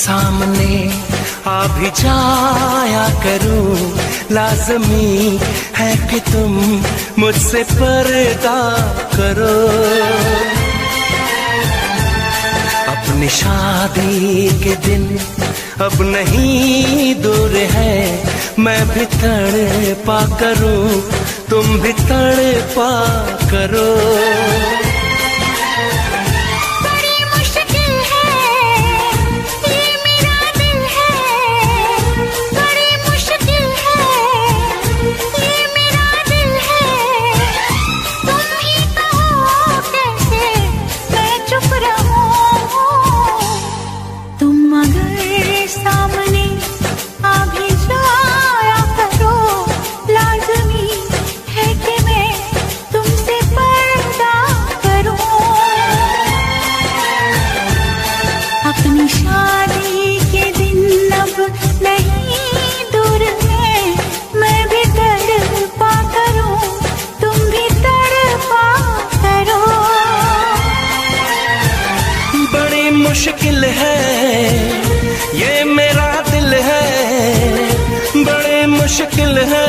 सामने आ भी जाया करूं, लाज़मी है कि तुम मुझसे पर्दा करो। अपनी शादी के दिन अब नहीं दूर है, मैं भी तड़पा करूं, तुम भी तड़पा करो। मुश्किल है ये मेरा दिल है, बड़े मुश्किल है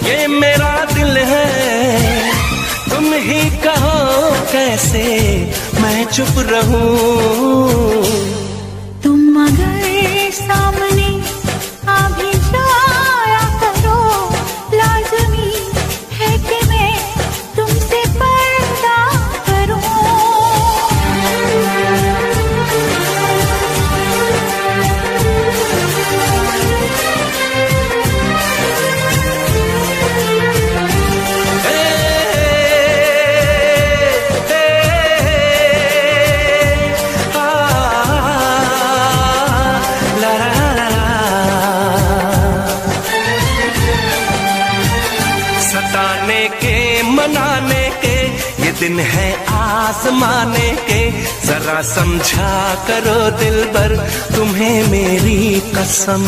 ये मेरा दिल है। तुम ही कहो कैसे मैं चुप रहूं। तुम अगर सामने आ भी जाया करो, लाज़मी है कि मैं तुमसे पर्दा करूं। सताने के मनाने के ये दिन है आजमाने के, जरा समझा करो दिलबर तुम्हें मेरी कसम।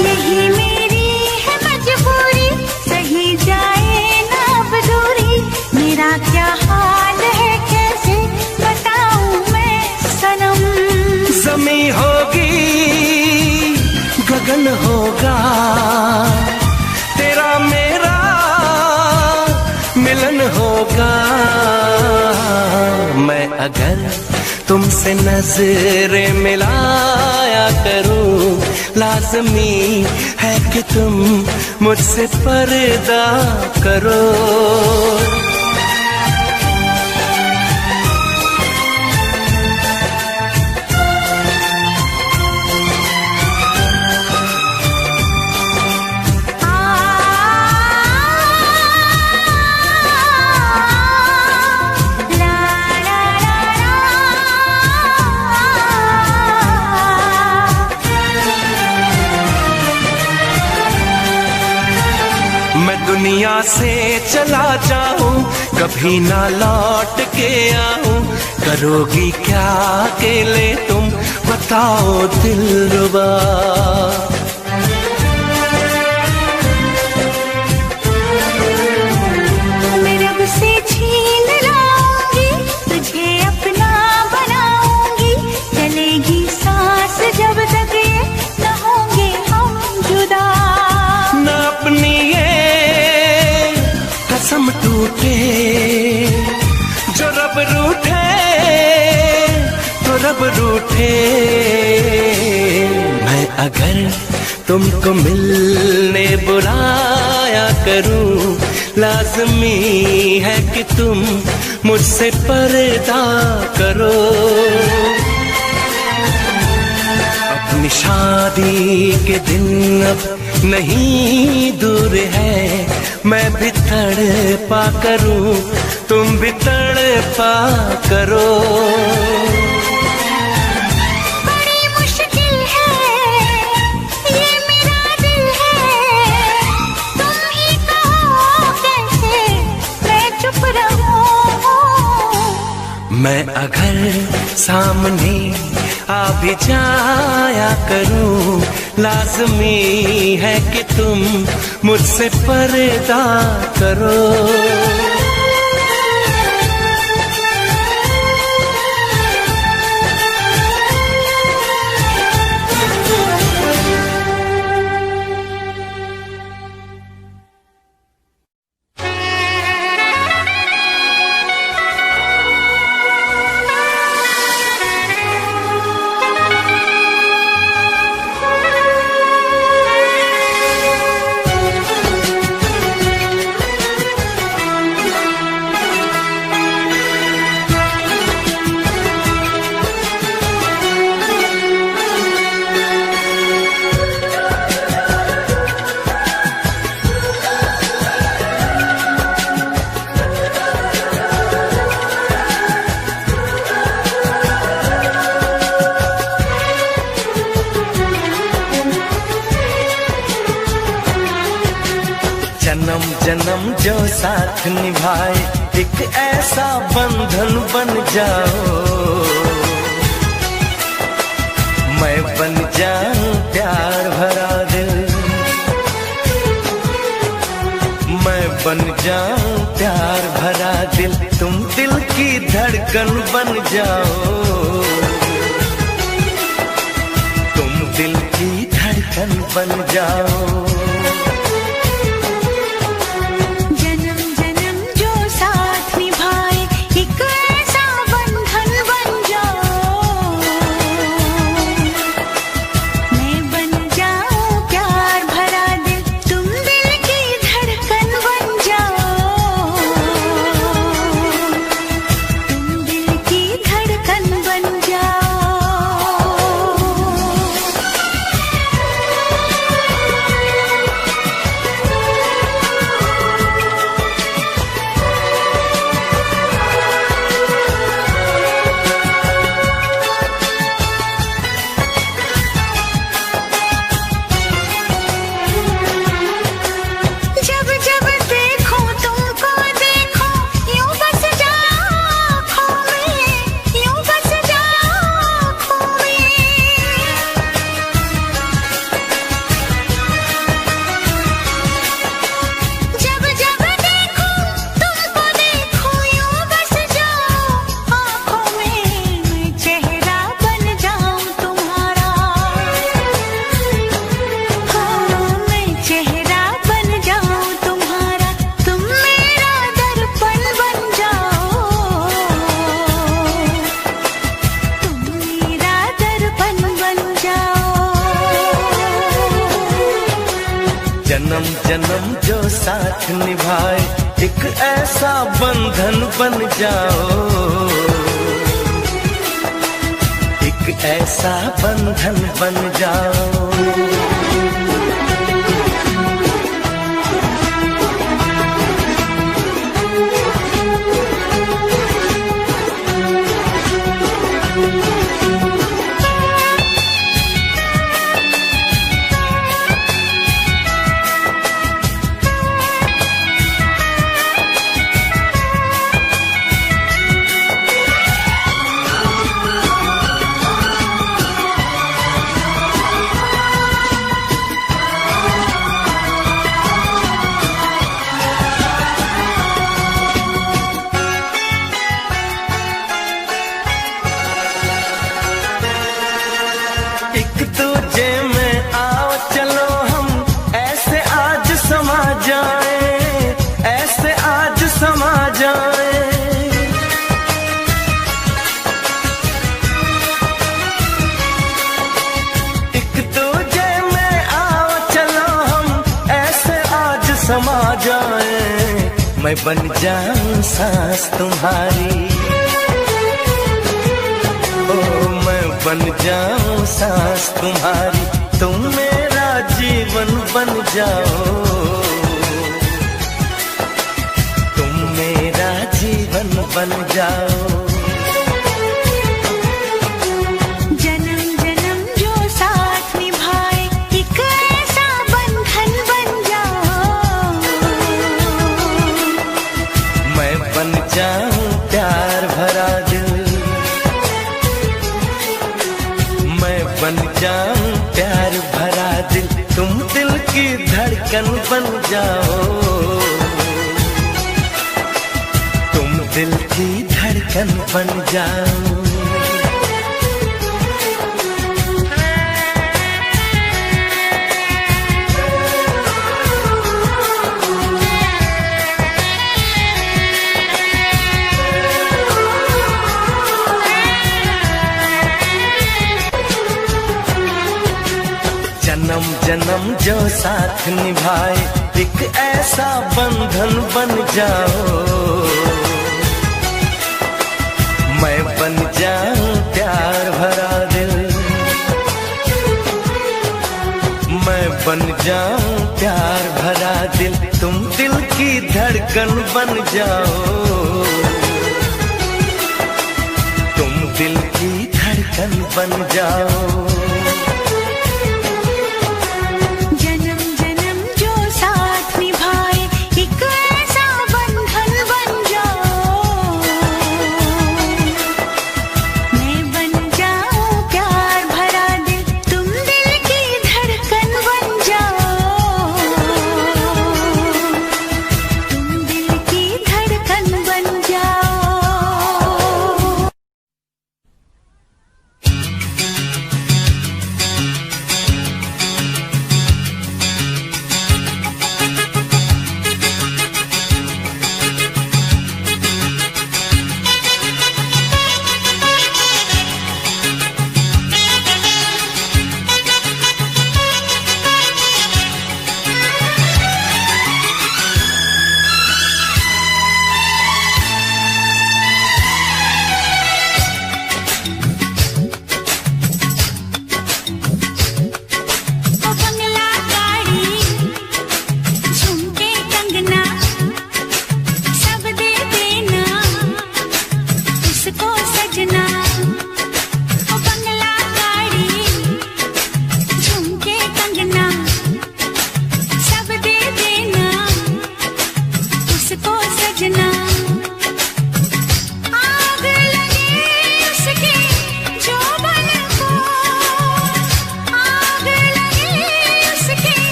यही मेरी है मजबूरी, सही जाए ना अब दूरी। मेरा क्या हाल है कैसे बताऊं मैं सनम। ज़मीं होगी गगन होगा, तेरा मेरा मिलन होगा। मैं अगर तुमसे नजरें मिलाया करूं, लाज़मी है कि तुम मुझसे पर्दा करो। मैं दुनिया से चला जाऊं, कभी ना लौट के आऊं, करोगी क्या अकेले तुम बताओ दिलरुबा। मैं रब से छीन लाऊंगी, तुझे अपना बनाऊंगी। चलेगी सांस जब तक ये न होंगे हम जुदा। न अपनी कसम टूटे, जो रब रूठे तो रब रूठे। मैं अगर तुमको मिलने बुलाया करूं, लाज़मी है कि तुम मुझसे पर्दा करो। अपनी शादी के दिन अब नहीं दूर है, मैं भी तड़पा करूं, तुम भी तड़पा करो। बड़ी मुश्किल है ये मेरा दिल है, तुम ही कहो कैसे मैं चुप रहूं। मैं अगर सामने आ भी जाया करूं, लाज़मी है कि तुम मुझसे पर्दा करो। साथ निभाए, एक ऐसा बंधन बन जाओ। मैं बन जाऊं प्यार भरा दिल, मैं बन जाऊं प्यार भरा दिल, तुम दिल की धड़कन बन जाओ। तुम दिल की धड़कन बन जाओ। जन्म जन्म जो साथ निभाए, एक ऐसा बंधन बन जाओ। मैं बन जाऊं प्यार भरा दिल, तुम दिल की धड़कन बन जाओ। तुम दिल की धड़कन बन जाओ। जब जब देखो तुमको देखो, यूं बस जाओ आँखों में, यूं बस जाओ आँखों में। जब जब देखो तुमको देखो, यूं बस जाओ आँखों में। मैं चेहरा बन जाऊं तुम्हारा, हाँ मैं चेहरा बन जाऊं तुम्हारा, तुम मेरा दर्पण बन जाओ। तुम मेरा दर्पण बन जाओ। जन्म जन्म जो साथ निभाए, एक ऐसा बंधन बन जाओ। एक ऐसा बंधन बन जाओ। एक दूजे में आओ चलो हम ऐसे आज समा जाए, ऐसे आज समा जाए। एक दूजे में आओ चलो हम ऐसे आज समा जाए। मैं बन जाऊं सांस तुम्हारी, मैं बन जाऊं सांस तुम्हारी, तुम मेरा जीवन बन जाओ। तुम मेरा जीवन बन जाओ। जन्म जन्म जो साथ निभाए, एक ऐसा बंधन बन जाओ। मैं बन जाऊं प्यार भरा दिल, मैं बन जाऊं प्यार भरा दिल, तुम दिल की धड़कन बन जाओ। तुम दिल की धड़कन बन जाओ। जन्म जन्म जो साथ निभाए, एक ऐसा बंधन बन जाओ। मैं बन जाऊं प्यार भरा दिल, मैं बन जाऊं प्यार भरा दिल, तुम दिल की धड़कन बन जाओ। तुम दिल की धड़कन बन जाओ। जन्म जन्म जो साथ निभाए, एक ऐसा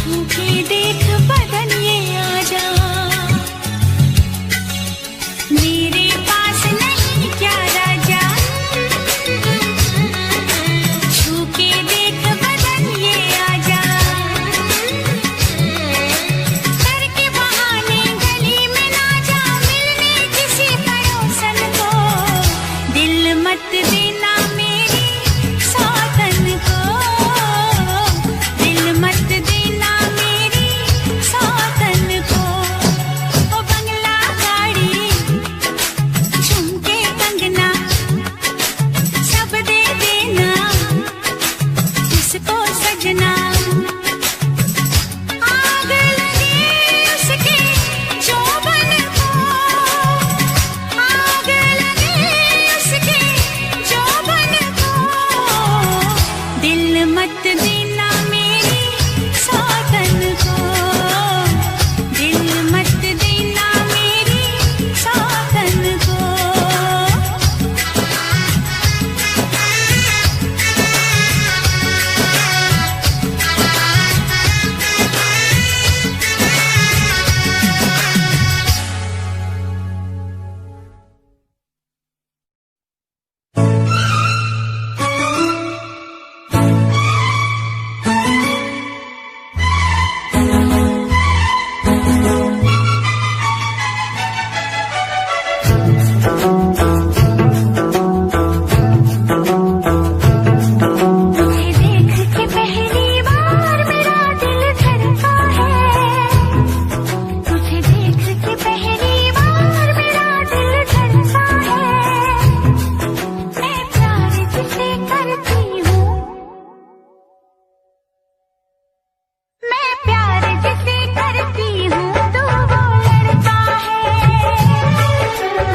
छू के देख बदन ये आजा, मेरे पास नहीं क्या राजा, छू के देख बदन ये आजा, करके बहाने गली में ना जा मिलने किसी पड़ोसन को, दिल मत देना मेरी सौतन को, दिल मत देना मेरी सौतन को। ओ बंगला गाड़ी झुमके कंगना सब दे देना उसको सजना, आग लगे उसके जोबन को, आग लगे उसके जोबन को, दिल मत देना मेरी सौतन को, दिल मत देना मेरी सौतन को। तुझे देख के पहली बार मेरा दिल धड़का है, तुझे देख के पहली बार मेरा दिल धड़का है, मैं प्यार जिसे करती हूँ, मैं प्यार जिसे करती हूँ तो वो लड़का है,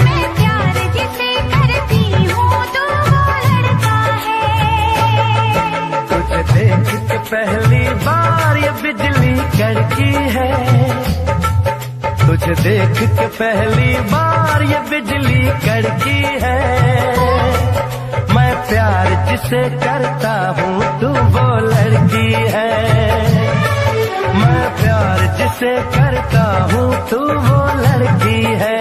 मैं प्यार जिसे करती हूँ तो वो लड़का है। तुझे देख के पहली बार ये बिजली कड़की है, तुझे देख के पहली बार ये बिजली कड़की है, मैं प्यार जिसे करता हूँ तू वो लड़की है, मैं प्यार जिसे करता हूँ तू वो लड़की है।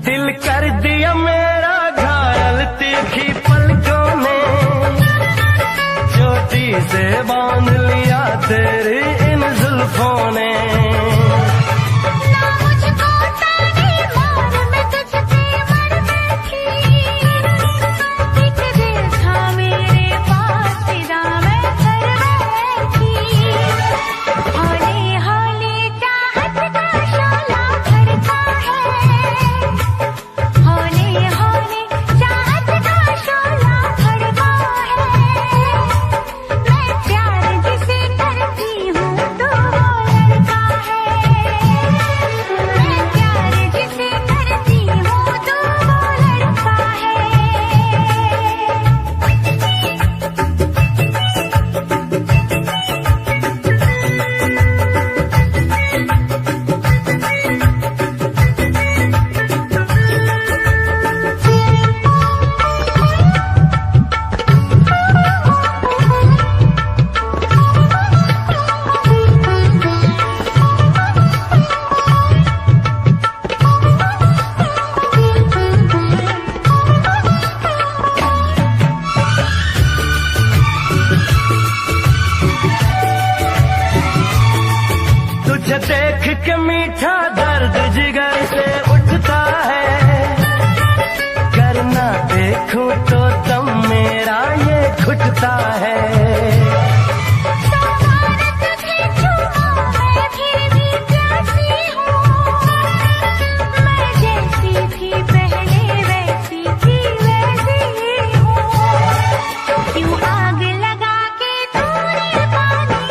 दिल कर दिया मेरा घायल तीखी पलकों ने, चोटी से बांध लिया तेरी इन जुल्फों ने, ना मुझको तेरी मार में तुझ पे मर बैठी, एक दिल था मेरे पास तेरा मैं कर बैठी, हौले हौले चाहत का शोला भड़का है, हौले हौले चाहत का शोला भड़का है, मैं प्यार जिसे करती हूँ तो वो लड़का है, मैं प्यार जिसे करती हूँ तो वो लड़का है। तुझे देख के मीठा दर्द जिगर से उठता है, करना देखूं तो दम मेरा ये घुटता है, तुझे छूऊं मैं फिर भी प्यासी हूँ, मैं जैसी थी पहले वैसी थी वैसी हूँ, क्यों आग लगा के तूने पानी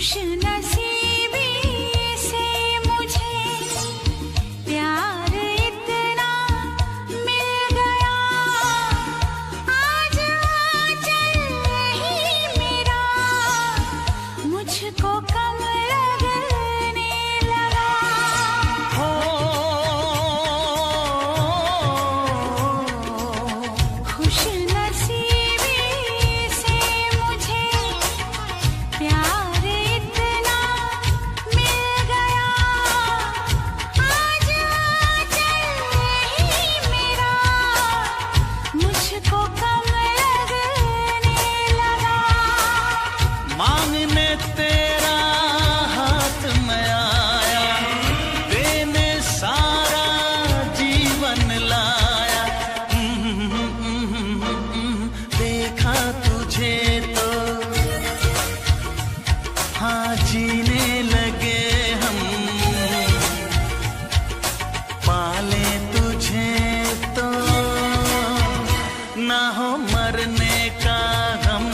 खुश नसीबी से मुझे प्यार इतना मिल गया, आज आंचल ही मेरा मुझको कम लगने लगा। खुश नसीबी से मुझे प्यार इतना मिल गया, आज आंचल ही मेरा मुझको कम लगने लगा। मांगने तेरा हाथ में आया, देने सारा जीवन लाया। देखा तुझे तो हाँ जीने लगे हम, पाले तुझे तो ना हो मरने का गम।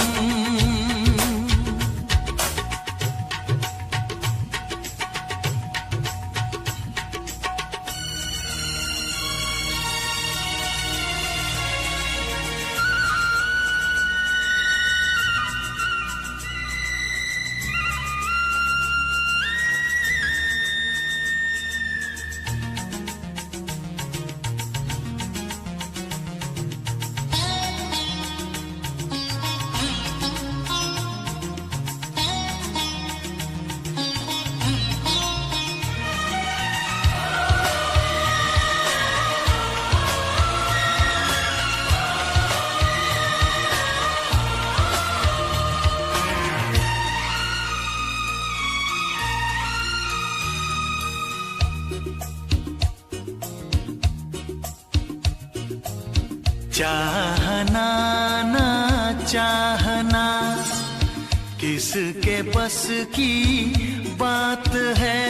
चाहना ना चाहना किसके बस की बात है,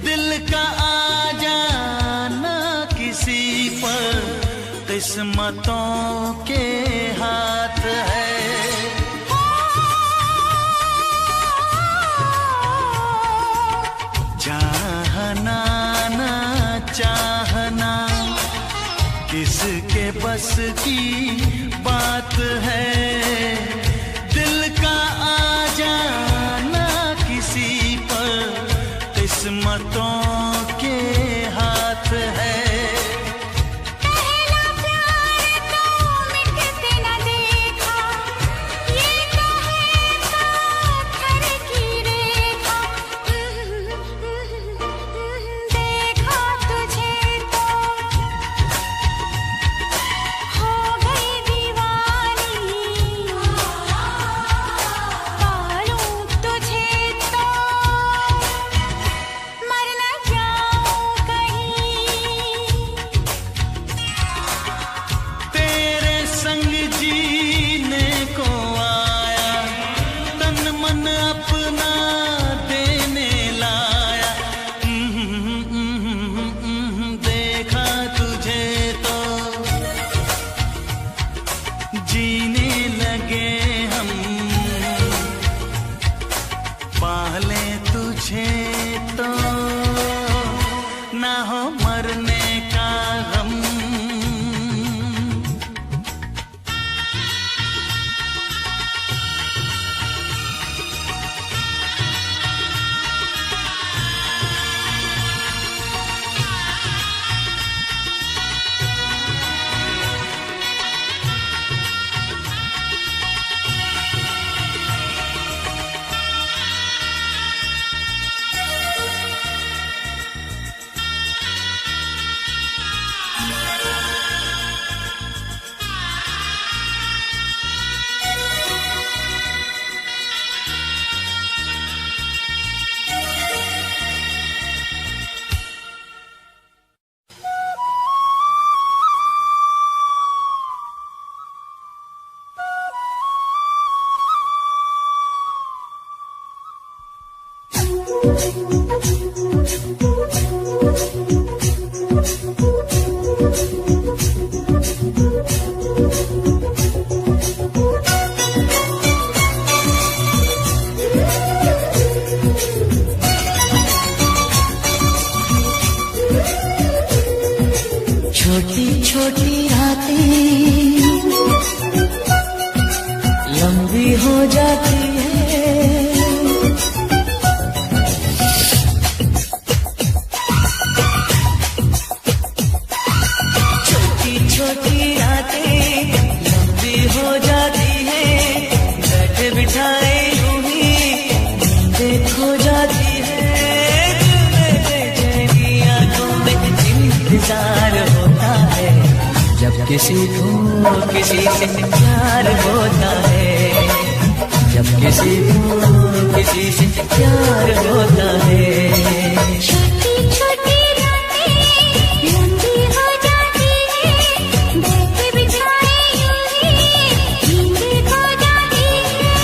दिल का आ जाना किसी पर किस्मतों के हाथ है। चाहना ना चाहना किसके बस की बात है, दिल का आ जाना किसी पर किस्मतों के हाथ है। पहला प्यार तो मिटते न देखा, ये तो है पत्थर की रेखा। देखा तुझे तो हो गई दीवानी, पालूं तुझे तो मर न जाऊं कहीं। तेरे संग जीने को आया, तन मन अपना देने लाया। देखा तुझे तो जीने लगे हम, पाले तुझे तो ना हो मरने का गम। लंबी हो जाती है। छोटी छोटी रातें लंबी हो जाती है, बैठे बिठाए यूं ही नींदें खो जाती है। दिल में बेचैनी आंखों में इंतजार होता है, जब किसी को किसी से प्यार होता है, जब किसी को किसी से प्यार होता है। छोटी छोटी रातें लंबी हो जाती है, बैठे बिठाए यूं ही नींदें खो जाती है।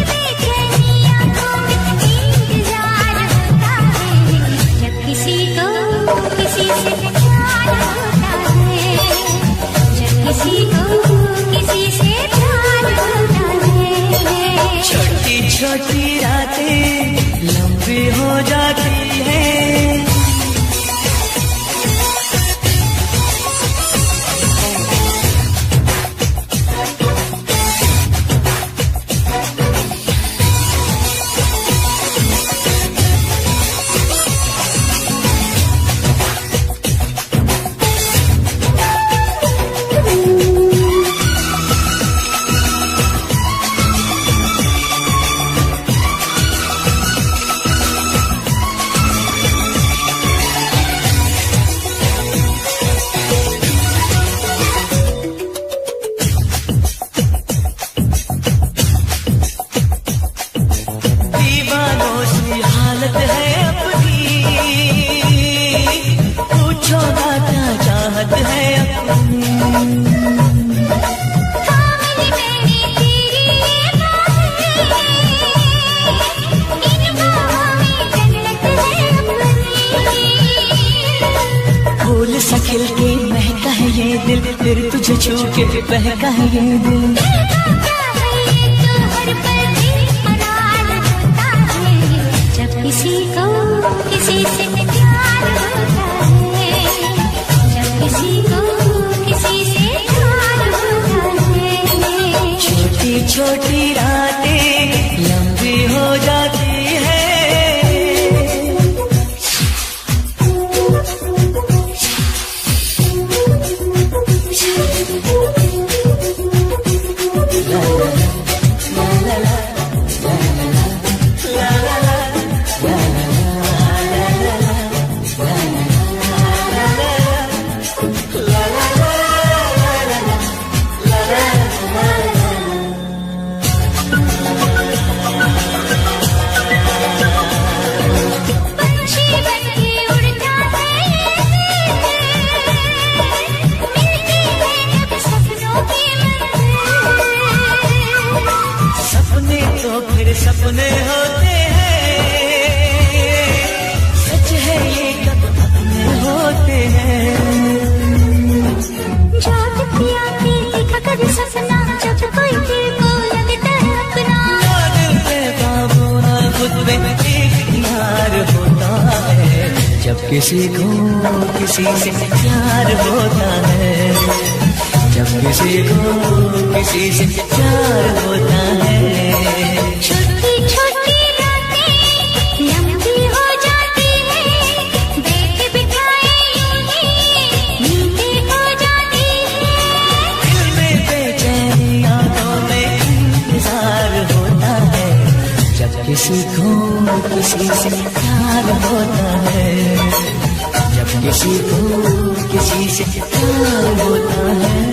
बेचैनी आंखों में इंतजार होता है, जब किसी को किसी से प्यार होता है, जब किसी को किसी से प्यार होता है। छोटी छोटी रातें लंबी हो जाती है। दीवानों सी हालत है अपनी, पूछो ना क्या चाहत है अपनी। कामिल मेरी तेरी बातें, इन बाहों में जन्नत है अपनी। फूल सा खिल के महका है ये दिल, फिर तुझे छू के बहका है ये दिल। क्या है ये तो हर पल बेकरार होता है, जब किसी को किसी से प्यार होता है, जब किसी को किसी से प्यार होता है। छोटी छोटी रातें लंबी हो जाती है। पंछी बनके उड़ता है ये दिल, मिलती है अब सपनों की मंजिल। सपने तो फिर सपने होते हैं, सच है ये कब अपने होते हैं। जाग पिया के देखा कर सपना, जब कोई दिल को लगता है अपना। ना दिल पे काबू ना खुद पे इख्तियार होता है, जब किसी को किसी से प्यार होता है, जब किसी को किसी से प्यार होता है। छोटी छोटी रातें लंबी हो जाती है, बैठे बिठाए यूं ही नींदें खो जाती है। दिल में बेचैनी आंखों में इंतजार होता है, जब किसी को किसी से प्यार होता है, जब किसी को किसी से प्यार होता है।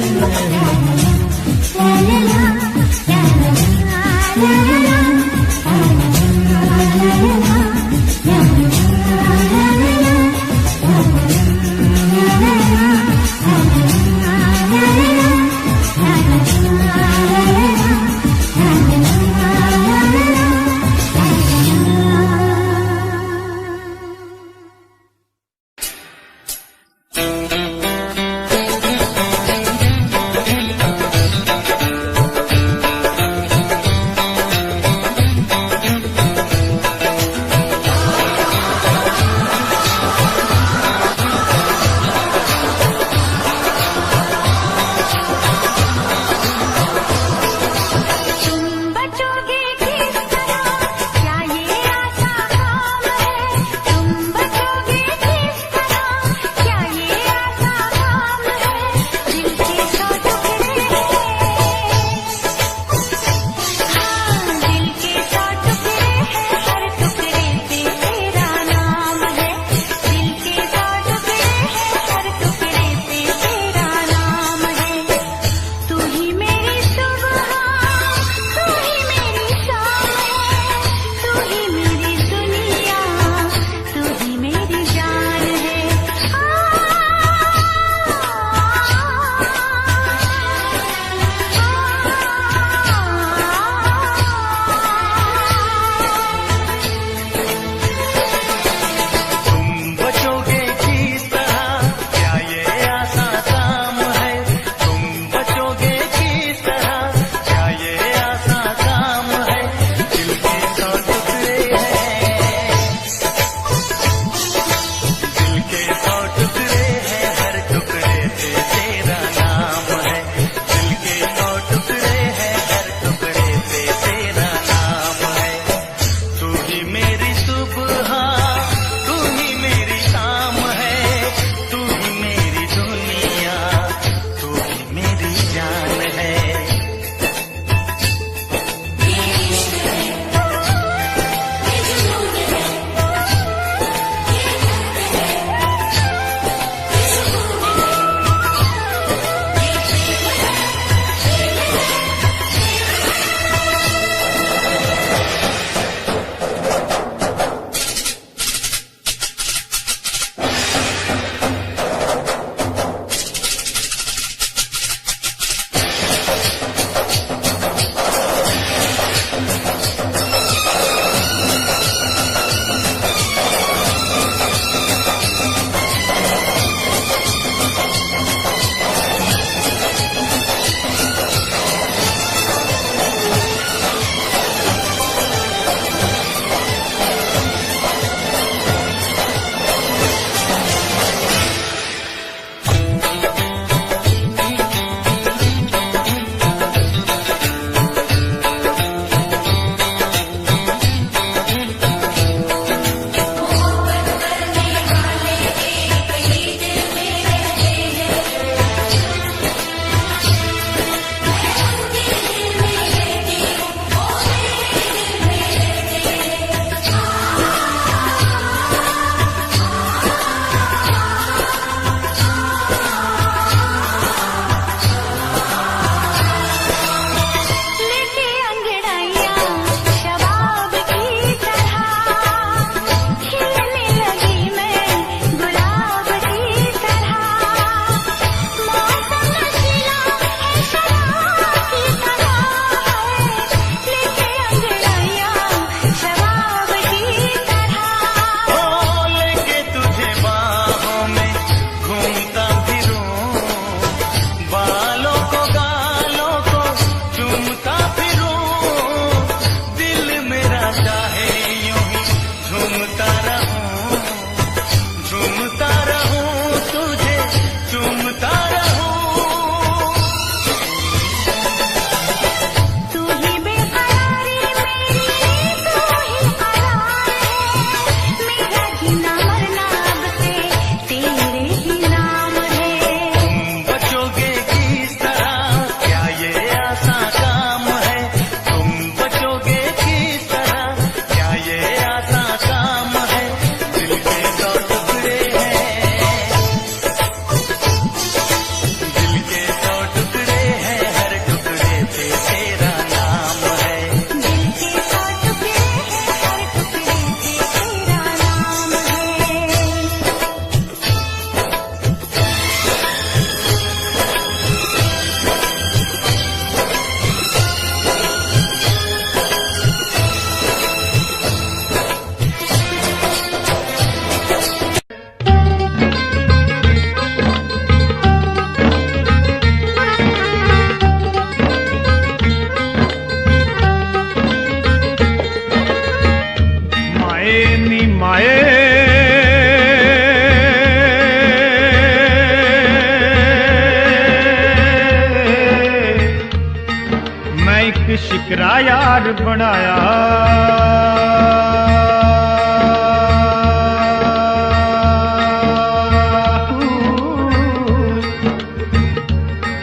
जिगरा यार बनाया।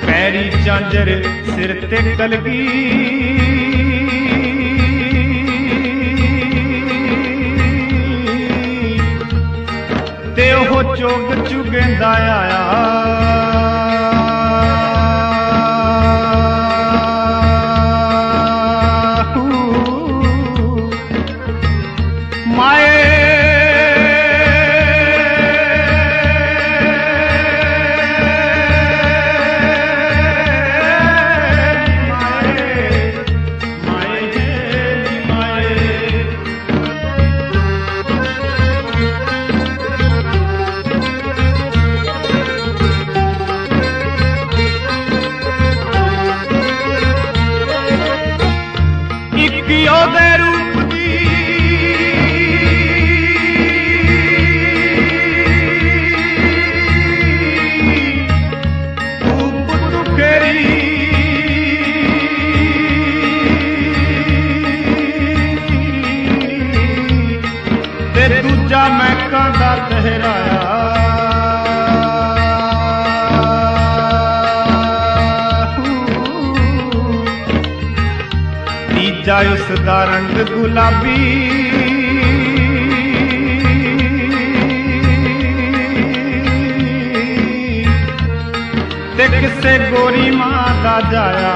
पैरी झांझर सिर ते कलगी, ते ओह चोग चुगेंदा आया। दूजा महका दा लहराया। तीजा उसदा रंग गुलाबी, ते किसे गोरी मां दा जाया।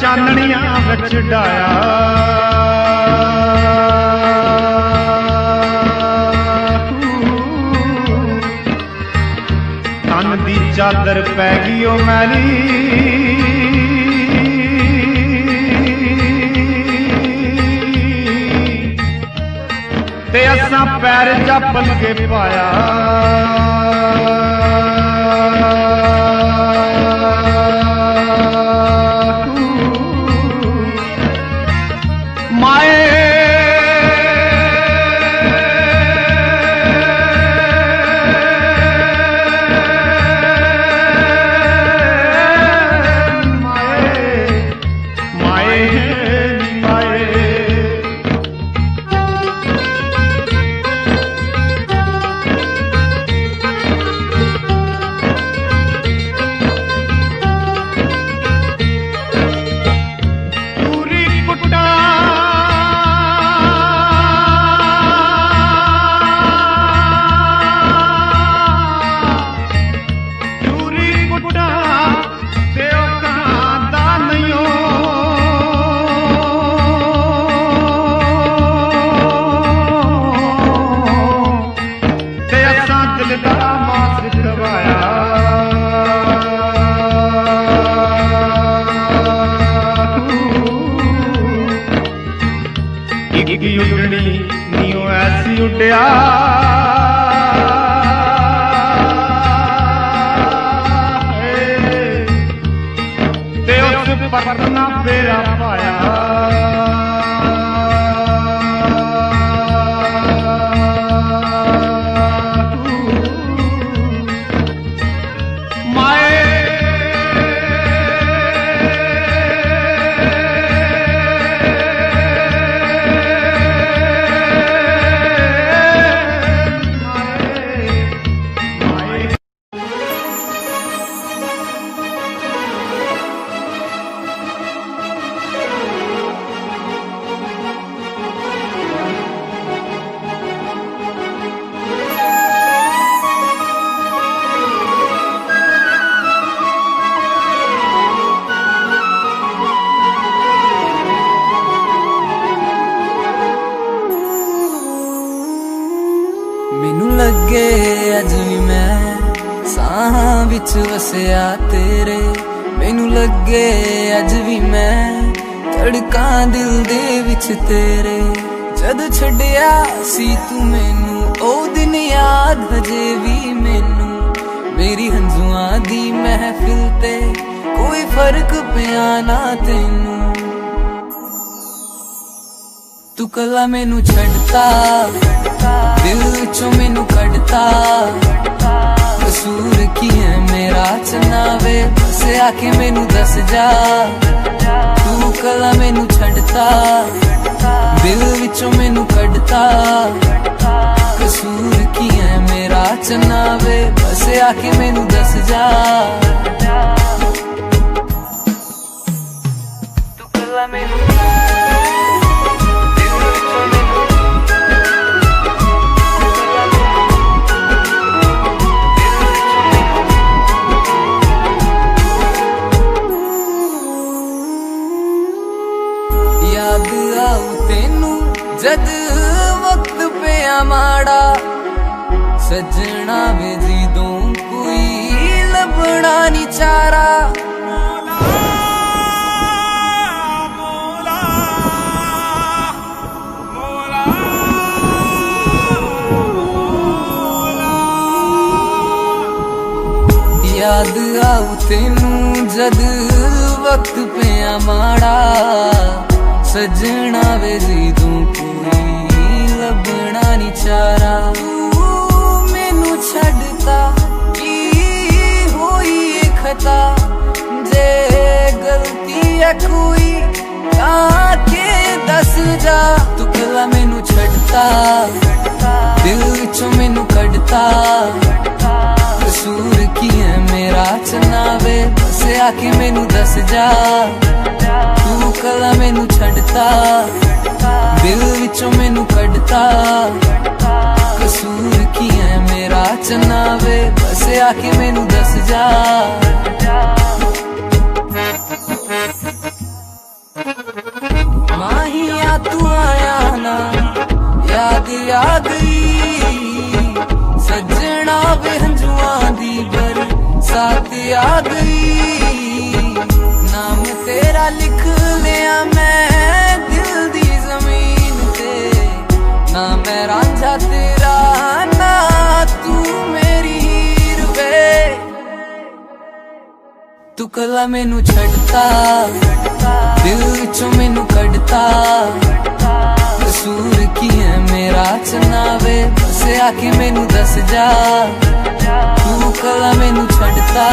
चाननिया विच डाया। तन दी चादर पै गई ओ मैली, ते असां पैर चप्पल के पाया। उड़नी नीओ ऐसी उड़िया, ते उस पर ना फेरा पाया। लगे अज भी मैं साहां विच वसिया तेरे, मैनू लगे अज भी मैं धड़कां दिल दे विच तेरे। जद छड्डिया सी तू मैनू ओ दिन याद हजे भी मैनू, मेरी हंजुआं दी महफिल ते कोई फर्क पिया ना तैनू। तू कला मैनू छड्डता दिल विचों मैनू कड्डता, कसूर की है मेरा चनावे बस आके मैनू दस जा। तू कला मैनू छड्डता दिल विचों मैनू कड्डता, कसूर की है मेरा चनावे बस आके मैनू दस जा। तू कला मैनू याद आऊ तेनू जद वक्त पे माड़ा, सजना वे जिदों कोई लभना नी चारा। याद आऊ तेनू जद वक्त पे माड़ा, सजना वे जिदों कोई लभना नी चारा। तू मैनू छड्डता की होई खता, जे गलती है कोई आके दस जा। तू कला मैनू छड्डता दिल विचों मैनू कड्डता, कसूर की है मेरा चनावे बस आके मैनू दस जा। तू कला मैनू छड्डता दिल विचों मैनू कड्डता, कसूर की है मेरा चनावे बस आके मैनू दस जा। माहिया तू आया ना याद आ गई, सजना वे हंजुआं दी बरसात आ गई। नाम तेरा लिख लिया मैं दिल दी जमीन ते, ना मैं रांझा तेरा ना तू मेरी हीर वे। तू कला मैनू छड्डता दिल विचों मैनू कड्डता, कसूर की है मेरा चनावे बस आके मैनू दस जा। तू कला मैनू छड्डता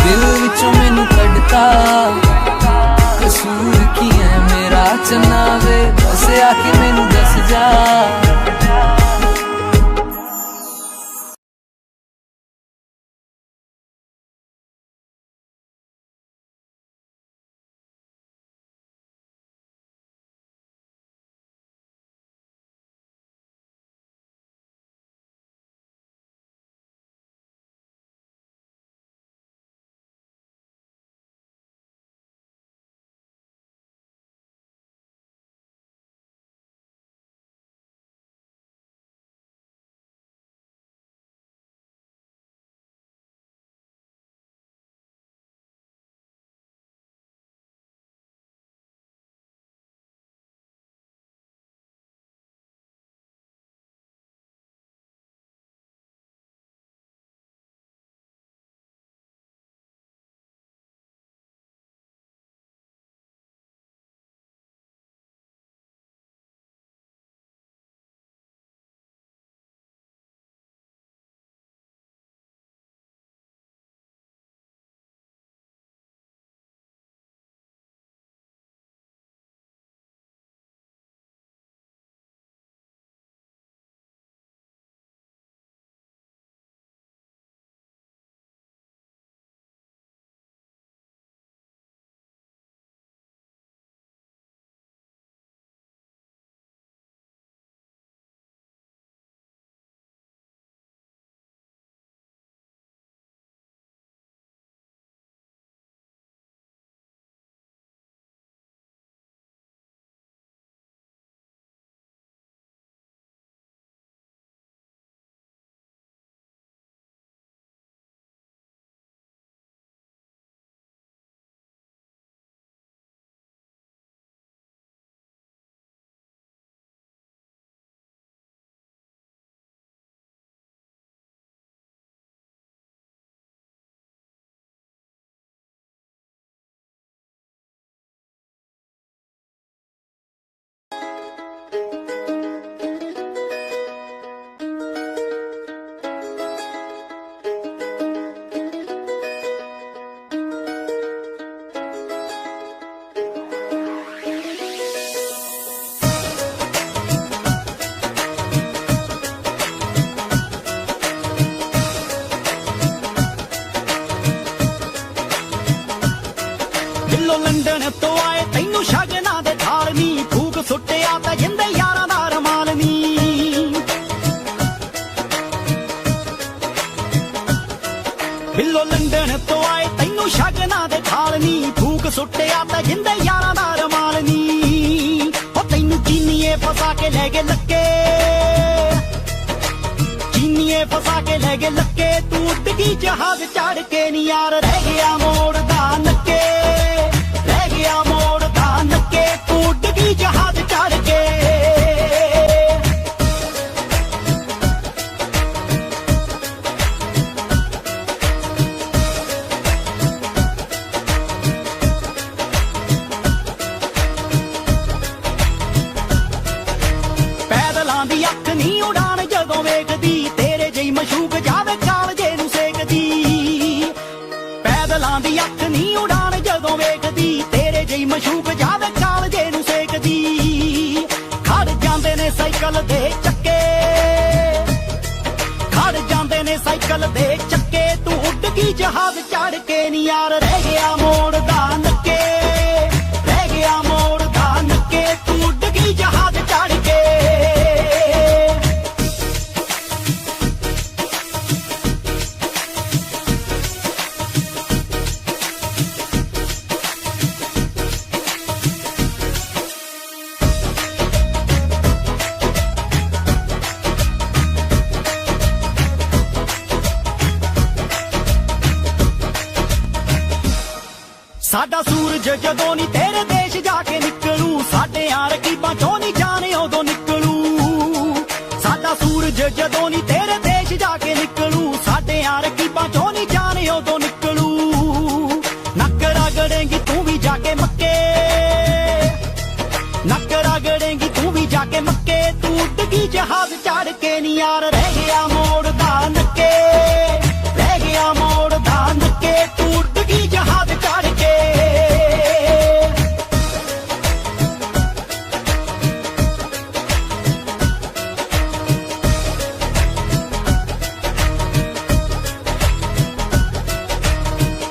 दिल विचों मैनू कड्डता, कसूर की है मेरा चनावे बस आके मैनू दस जा। ਸੁੱਟਿਆ ਤਾਂ ਜਿੰਦੇ ਯਾਰਾਂ ਦਾ ਰਮਾਲ ਨੀ ਉਹ ਤੈਨੂੰ ਚੀਨੀਏ ਫਸਾ ਕੇ ਲੈ ਗਏ ਲੱਕੇ ਚੀਨੀਏ ਫਸਾ ਕੇ ਲੈ ਗਏ ਲੱਕੇ ਤੂੰ ਉੱਡ ਗਈ ਜਹਾਜ਼ ਚੜ ਕੇ ਨੀ ਯਾਰ ਰਹਿ ਗਿਆ ਮੋੜ ਦਾ ਨੱਕੇ ਰਹਿ ਗਿਆ ਮੋੜ ਦਾ ਨੱਕੇ ਤੂੰ ਉੱਡ ਗਈ ਜਹਾਜ਼ ਚੜ ਕੇ ਪੈਦਲਾਂ ਦੀ ਅੱਖ ਨਹੀਂ ਉਡਾਣ ਜਦੋਂ ਵੇਖਦੀ ਤੇਰੇ ਜਿਹੀ ਮਸ਼ੂਕ ਜਾਵੇ ਕਾਲਜੇ ਨੂੰ ਸੇਕਦੀ ਪੈਦਲਾਂ ਦੀ ਅੱਖ ਨਹੀਂ ਉਡਾਣ ਜਦੋਂ ਵੇਖਦੀ ਤੇਰੇ ਜਿਹੀ ਮਸ਼ੂਕ ਜਾਵੇ ਕਾਲਜੇ ਨੂੰ ਸੇਕਦੀ ਖੜ ਜਾਂਦੇ ਨੇ ਸਾਈਕਲ ਦੇ ਚੱਕੇ ਖੜ ਜਾਂਦੇ ਨੇ ਸਾਈਕਲ ਦੇ ਚੱਕੇ ਤੂੰ ਉੱਡ ਗਈ ਜਹਾਜ਼ ਚੜ ਕੇ ਨੀ ਯਾਰ ਰਹਿ ਗਿਆ ਮੋੜ ਦਾ ਨੱਕੇ ਰਹਿ ਗਿਆ ਮੋੜ ਦਾ ਨੱਕੇ ਤੂੰ ਉੱਡ ਗਈ ਜਹਾਜ਼ ਚੜ ਕੇ ਸਾਡਾ ਸੂਰਜ ਜਦੋਂ ਨੀ ਤੇਰੇ ਦੇਸ਼ ਜਾ ਕੇ ਨਿਕਲੂ ਸਾਡੇ ਰਕੀਬਾਂ ਚੋਂ ਨੀ ਜਾਣੇ ਉਦੋਂ ਨਿਕਲੂ ਸਾਡਾ ਸੂਰਜ ਜਦੋਂ ਨੀ ਤੇਰੇ ਦੇਸ਼ ਜਾ ਕੇ ਨਿਕਲੂ ਸਾਡੇ ਰਕੀਬਾਂ ਚੋਂ ਨੀ ਜਾਣੇ ਉਦੋਂ ਨਿਕਲੂ ਨੱਕ ਰਗੜੇਂਗੀ ਤੂੰ ਵੀ ਜਾ ਕੇ ਮੱਕੇ ਨੱਕ ਰਗੜੇਂਗੀ ਤੂੰ ਵੀ ਜਾ ਕੇ ਮੱਕੇ ਤੂੰ ਉੱਡ ਗਈ ਜਹਾਜ਼ ਚੜ ਕੇ ਨੀ ਯਾਰ ਰਹਿ ਗਿਆ ਮੋੜ ਦਾ ਨੱਕੇ ਰਹਿ ਗਿਆ ਮੋੜ ਦਾ ਨੱਕੇ ਤੂੰ ਉੱਡ ਗਈ ਜਹਾਜ਼ ਚੜ ਕੇ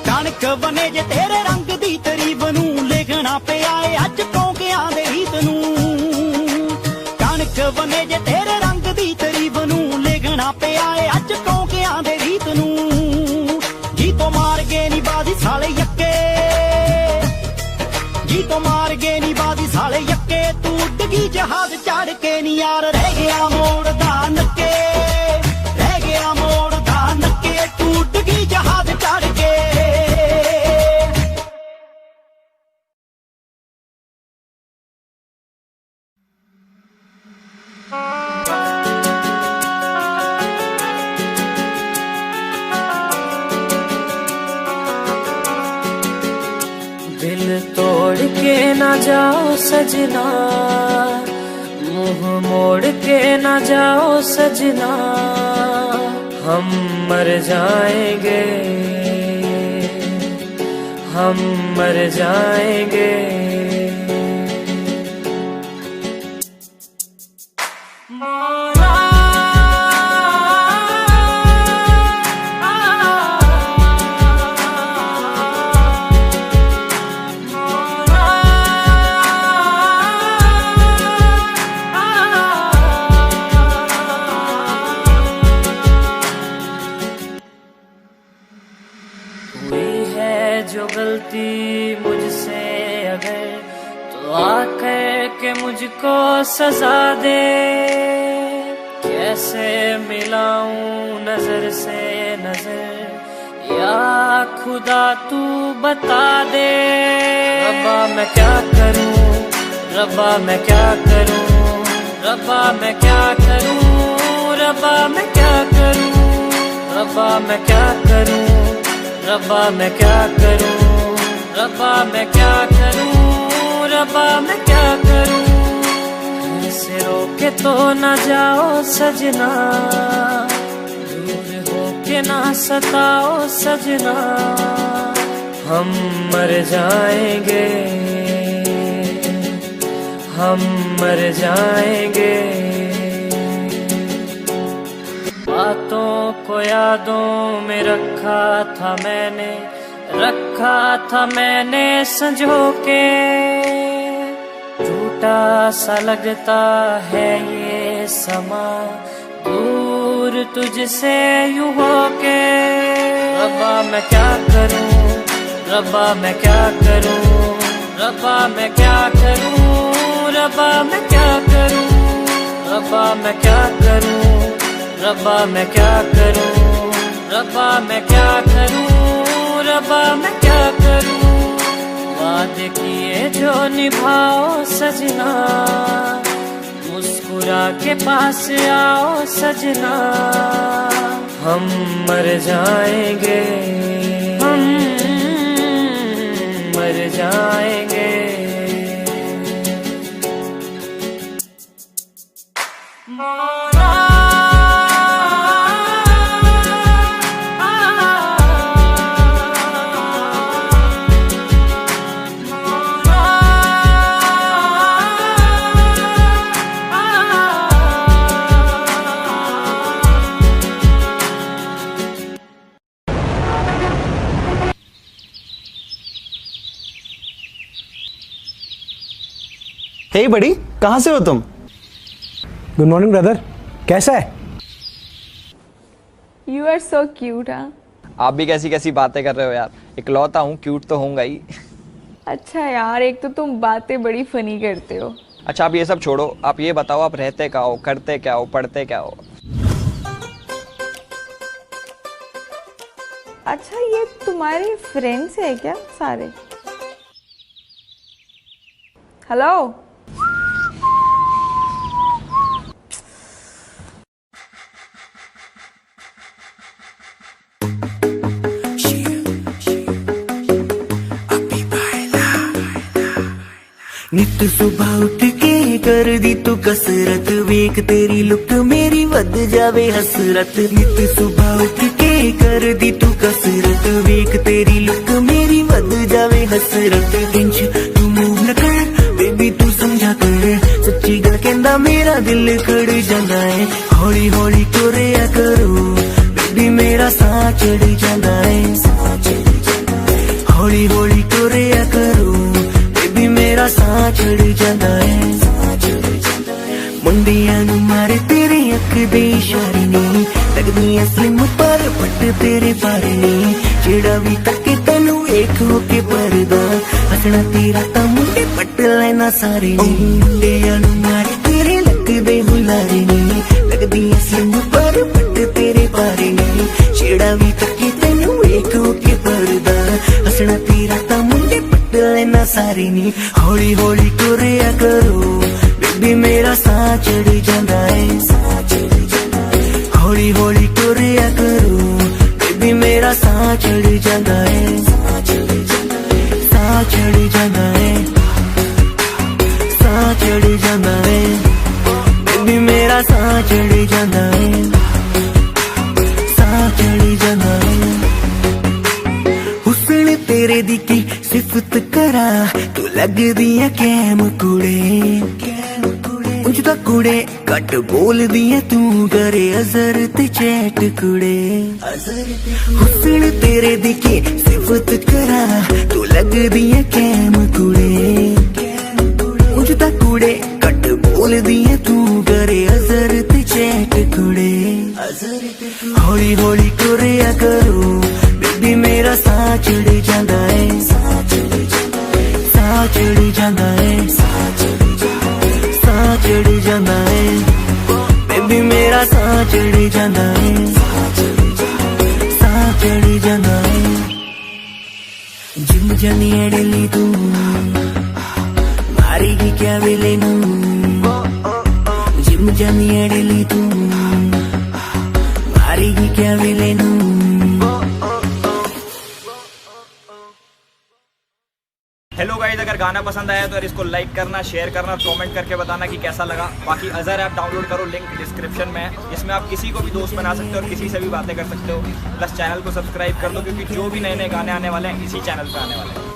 ਕਣਕ ਬਨੇ ਜੇ ਤੇਰੇ ਰੰਗ ਦੀ ਤਰੀਬ ਨੂੰ ਲਿਖਣਾ ਪਿਆ ਏ ਅੱਜ ਕੌਂਕਿਆਂ ਦੇ ਰੀਤ ਨੂੰ ਕਣਕ ਬਨੇ ਜੇ ਤੇਰੇ ਰੰਗ ਦੀ ਤਰੀਬ ਨੂੰ ਲਿਖਣਾ ਪਿਆ ਏ ਅੱਜ ਕੌਂਕਿਆਂ ਦੇ ਰੀਤ ਨੂੰ ਜੀ ਤੋਂ ਮਾਰ ਗਏ ਨੀ ਬਾਦੀ ਸਾਲੇ ਯੱਕੇ ਜੀ ਤੋਂ ਮਾਰ ਗਏ ਨੀ ਬਾਦੀ ਸਾਲੇ ਯੱਕੇ ਤੂੰ ਉੱਡ ਗਈ ਜਹਾਜ਼ ਚੜ ਕੇ ਨੀ ਯਾਰ ਰਹਿ ਗਿਆ ਮੋੜ ਦਾ ਨੱਕੇ ਰਹਿ ਗਿਆ ਮੋੜ ਦਾ ਨੱਕੇ ਤੂੰ ਉੱਡ ਗਈ ਜਹਾਜ਼ ਚੜ ਕੇ दिल तोड़ के ना जाओ सजना मुंह मोड़ के ना जाओ सजना हम मर जाएंगे हम मर जाएंगे जो गलती मुझसे अगर तो आकर के मुझको सजा दे कैसे मिलाऊं नजर से नजर या खुदा तू बता दे रब्बा मैं क्या करूं रब्बा मैं क्या करूं रब्बा मैं क्या करूं रब्बा मैं क्या करूं रब्बा मैं क्या करूं रब्बा मैं क्या करूं रब्बा मैं क्या करूं रब्बा मैं क्या करूं ऐसे रोके तो ना जाओ सजना दूर होके ना सताओ सजना हम मर जाएंगे हम मर जाएंगे बातों को यादों में रखा था मैंने संजो के झूठा सा लगता है ये समा दूर तुझसे यूं हो के रब्बा मैं क्या करूं रब्बा मैं क्या करूं, रब्बा मैं क्या करूं, रब्बा मैं क्या करूं, रब्बा मैं क्या करूं, रब्बा मैं क्या करूं, रब्बा मैं क्या करूं, रब्बा मैं क्या करूं। वादे किए जो निभाओ सजना, मुस्कुरा के पास आओ सजना। हम मर जाएंगे, हम मर जाएंगे। हे बड़ी, कहाँ से हो तुम? गुड मॉर्निंग ब्रदर, कैसा है? You are so cute. हाँ, आप भी कैसी कैसी बातें कर रहे हो यार, इकलौता हूँ, क्यूट तो होऊंगा ही। अच्छा यार, एक तो तुम बातें बड़ी फनी करते हो। अच्छा आप ये सब छोड़ो, आप ये बताओ आप रहते क्या हो, करते क्या हो, पढ़ते क्या हो? अच्छा ये तुम्हारे फ्रेंड्स है क्या सारे? हेलो, नित सुबह उठ के कर दी तू कसरत, वेख तेरी लुक मेरी वध जावे हसरत। नित सुबह उठ के कर दी तू कसरत, वेख तेरी लुक मेरी वध जावे हसरत। इंच तू मूव न कर बेबी तू समझा कर, सच्ची गल कहंदा मेरा दिल कड़ जांदा है। हौली हौली तुरिया करो बेबी मेरा साह चढ़ जांदा है। हौली हौली तुरिया करो बेबी मेरा साह चढ़ जांदा है। मुंडियां नू मारे तेरे अख दे इशारे ने, लगदियां स्लिम पर पट तेरे बारे ने। जेड़ा भी तके तैनू एक होके परदा, हसना तेरा तां मुंडे पट लेना सारे ने। मुंडियां नू मारे तेरे लक दे हुलारे ने, लगदियां स्लिम पर पट तेरे बारे ने। जेड़ा भी तके तैनू एक होके परदा, हसना तेरा तां मुंडे पट लेना सारे ने। हौली हौली तुरिया करो बेबी मेरा साह चढ़ जांदा है। हौली हौली तुरिया करो बेबी मेरा साह चढ़ जांदा है। साह चढ़ जांदा है, साह चढ़ जांदा है बेबी मेरा साह चढ़ जांदा है। साह चढ़ जांदा है। हुस्न तेरे दी की सिफत करा, तू लगदी है कैम कुड़े। उंज दा कुड़े घट बोलदी है तू, करे अजर ते चैट कुड़े। हुस्न तेरे दी की सिफत करा, तू लगदी है कैम कुड़े। उंज दा कुड़े घट बोलदी है तू, करे अजर ते चैट कुड़े। हौली हौली तुरिया करो बेबी मेरा साह चढ़ जांदा है। साह चढ़ जांदा है, साह चढ़ जांदा है बेबी मेरा साह चढ़ जांदा है। साह चढ़ जांदा है। जिम जानी अड़ली तू मारेगी क्या वेले नू। जिम जानी अड़ली तू मारेगी क्या वेले नू। हेलो गाइस, अगर गाना पसंद आया तो यार इसको लाइक करना, शेयर करना, कमेंट करके बताना कि कैसा लगा। बाकी अजहर ऐप डाउनलोड करो, लिंक डिस्क्रिप्शन में है। इसमें आप किसी को भी दोस्त बना सकते हो और किसी से भी बातें कर सकते हो। प्लस चैनल को सब्सक्राइब कर दो, क्योंकि जो भी नए नए गाने आने वाले हैं इसी चैनल पे आने वाले हैं।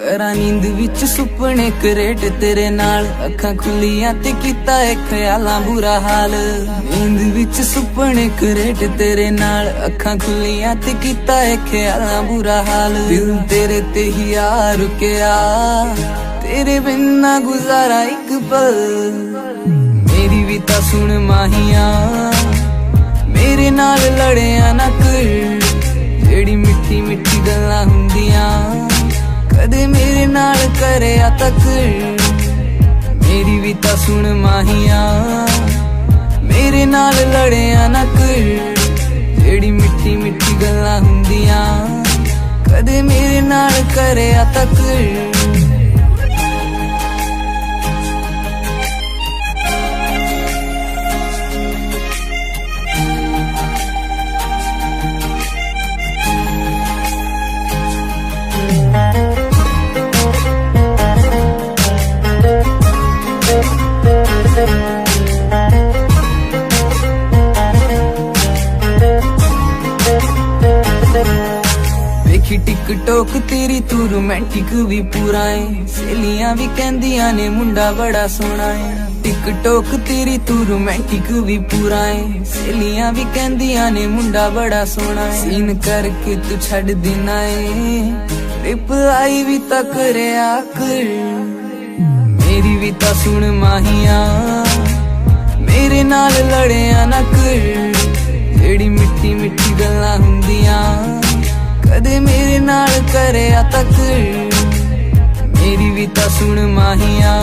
करा नींद विच सुपने करेट तेरे नाल अखां खुलियां ते कीता है ख्यालां बुरा हाल नींद विच सुपने करेट तेरे नाल अखां खुलियां ते कीता है ख्यालां बुरा हाल दिल तेरे ते ही आ रुकिया तेरे बिन ना गुजारा एक पल मेरी भी ता सुन माहिया मेरे नाल लड़िया ना कर जेड़ी मिठी मिठी गल्लां हुंदियां कदे मेरे नाल करया तक मेरी भी ता सुन माहिया मेरे नाल लड़िया ना कर जेड़ी मिठी मिठी गल्लां हुंदियां कदे मेरे नाल करया तक देखी टिकटॉक तेरी तू रोमांटिक भी पूरा है सहेलियां भी कहंदियां ने मुंडा बड़ा सोहना है टिकटॉक तेरी तू रोमांटिक भी पूरा है सहेलियां भी कहंदियां ने मुंडा बड़ा सोहना है सीन करके तू छड़ देना है रिप्लाई भी ता करया कर मेरी भी ता सुन माहिया मेरे नाल लड़िया ना कर जेड़ी मिठी मिठी गल्लां हुंदियां कदे मेरे नाल करया तक मेरी भी ता सुन माहिया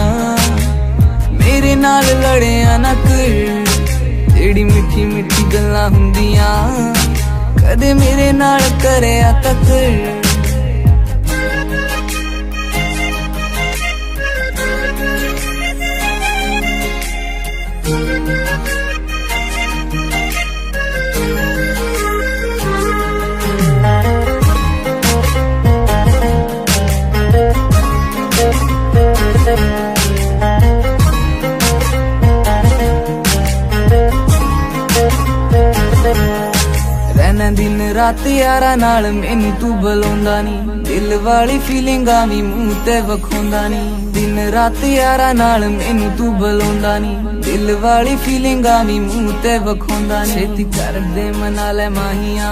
मेरे नाल लड़िया ना कर जेड़ी मिठी मिठी गल्लां हुंदियां कदे मेरे नाल करया तक रहना दिन रात यारा नाल मैनू तू बुलाउंदा नी दिल वाली फीलिंगां भी मूंह ते वखाउंदा नी दिन रात यारा नाल मैनू तू बुलाउंदा नी दिल वाली फीलिंगां भी मूंह ते वखाउंदा नी छेती कर दे मना ले माहिया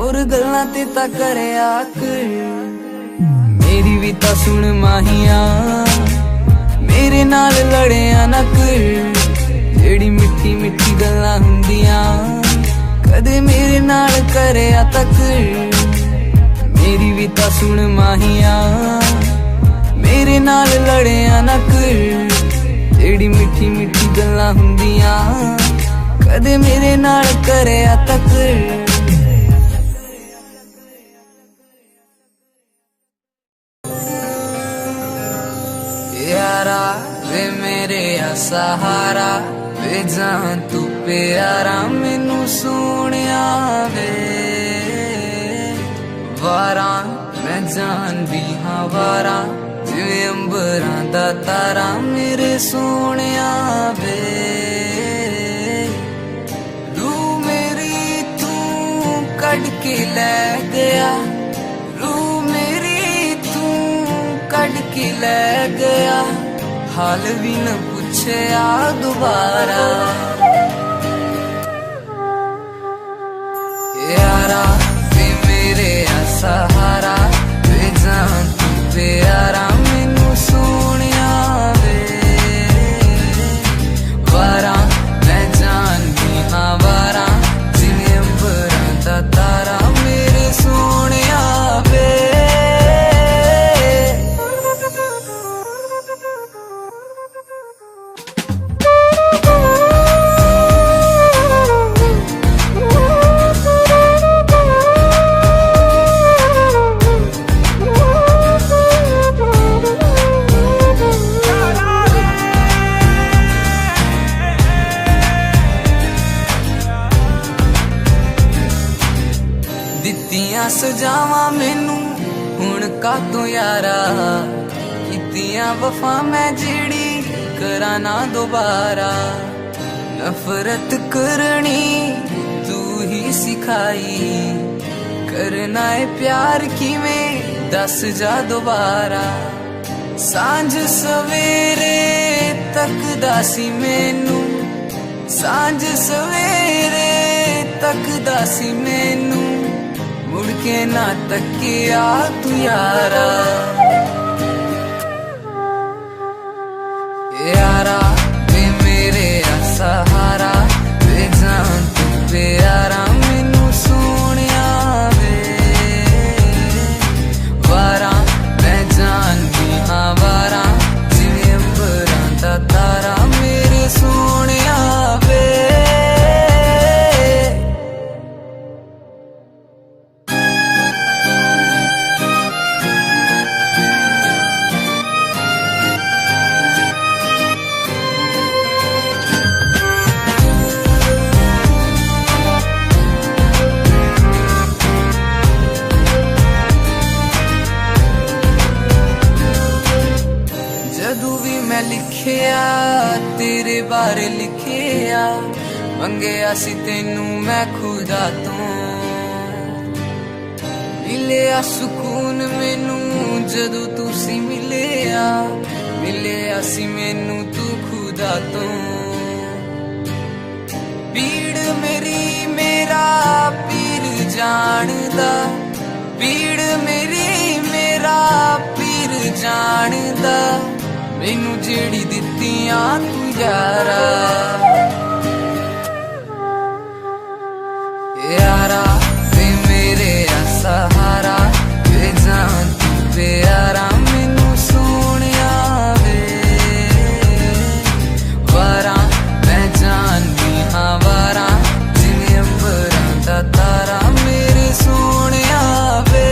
और गल्लां ते ता करया कर मेरी भी ता सुन माहिया मेरे नाल लड़िया ना कर जेड़ी मिठी मिठी गल्लां हुंदियां कदे मेरे नाल करया तक मेरी भी ता सुन माहिया मेरे नाल लड़िया ना कर जेड़ी मिठी मिठी गल्लां हुंदियां कदे मेरे नाल करया तक यारा वे मेरे सहारा वे जान तू प्यारा मैनू सोहणिया वे वारा मैं जान भी हाँ वारा जिवें अंबरां दा तारा मेरे सोहणिया वे रूह मेरी तू कढ के लै गया रूह मेरी तू कढ के लै गया हाल भी न पूछया दोबारा यारा वे मेरे सहारा वे जान तू प्यारा मैनू सोहणिया वे वारा मैं जान भी हाँ वारा जिवें अंबरां दा तारा मेरे सोहणिया वे सजावां मैनू हुण कातों यारा कीतियां वफा मैं जेड़ी करा ना दोबारा नफरत करनी तू ही सिखाई करना है प्यार किवें दस जा दोबारा सांझ सवेरे तकदा सी मैनू सांझ सवेरे तकदा सी मैनू मुड़ के ना तकिया तू यारा यारा वे मेरे सहारा वे जान तू प्यारा मैनू सोनिया वे वारा मैं जानदी हाँ वारा जिवें अंबरां दा तारा मेरे सोनिया वे लिखिया तेरे बारे लिखिया मंगया सी तेनू मैं खुदा तो मिलिया सुकून मैनू जदू तुसी मिलिया मिलिया सी मैनू तू खुदा तो पीड़ मेरी मेरा पीर जानदा पीड़ मेरी मेरा पीर जानदा मैनू जेड़ी दित्तियां तू यारा यारा वे मेरे सहारा वे जान तू प्यारा मैनू सोनिया वे वारा मैं जानदी हाँ वारा जिवें अंबरां दा तारा मेरे सोनिया वे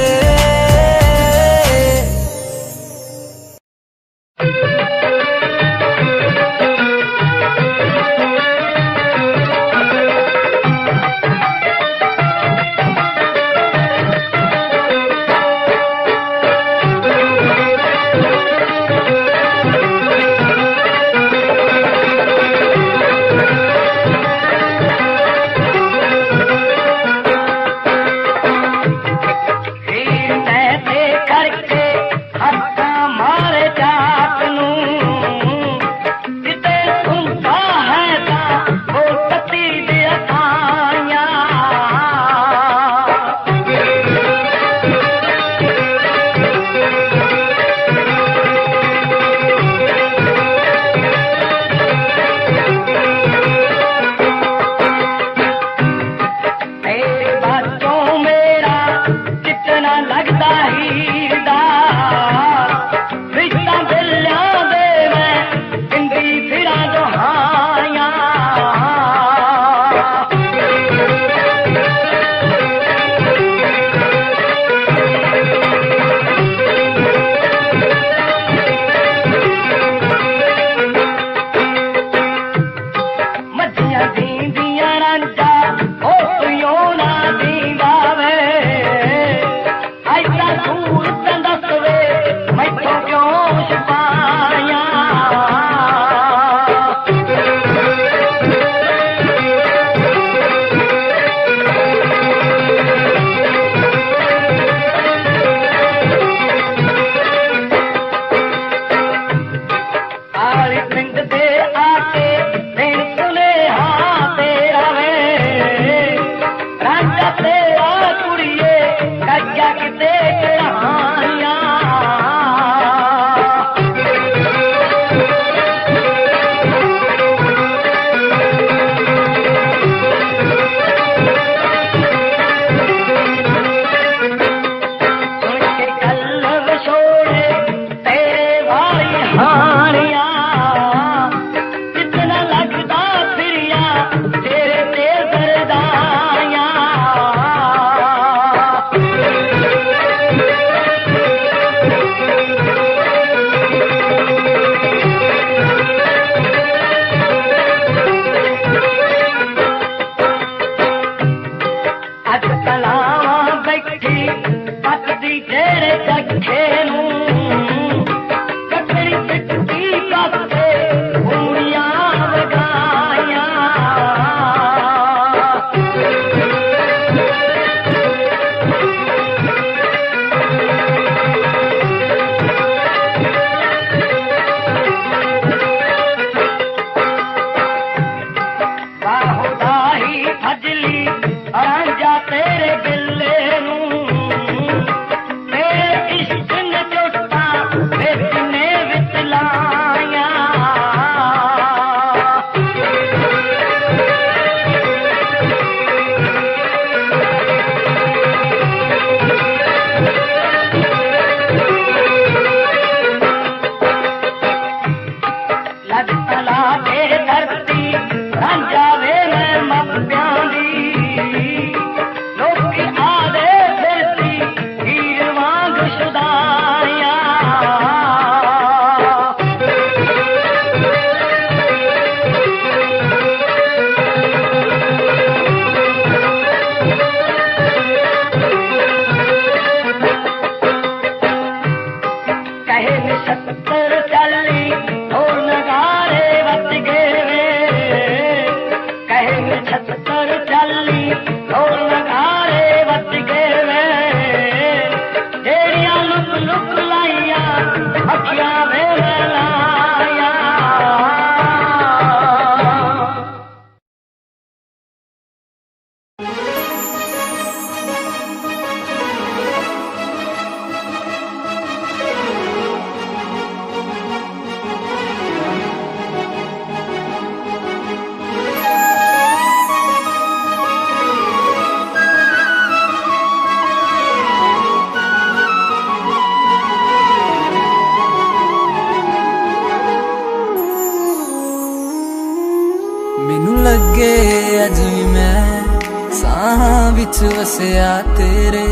विच वसिया तेरे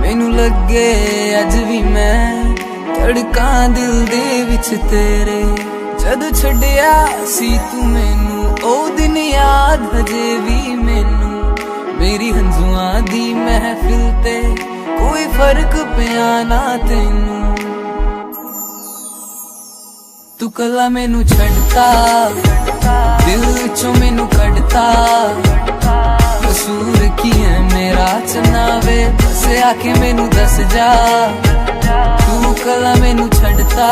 मैनू लगे अज भी मैं धड़कां दिल दे विच तेरे जद छड्डिया सी तू मैनू ओ दिन याद हजे भी मैनू मेरी हंजुआं दी महफिल ते कोई फर्क पिया ना तैनू तू कला मैनू छड़ता दिल चो मैनू कड़ता कसूर की है मेरा चनावे बस आके मैनू दस जा तू कला मैनू छड़ता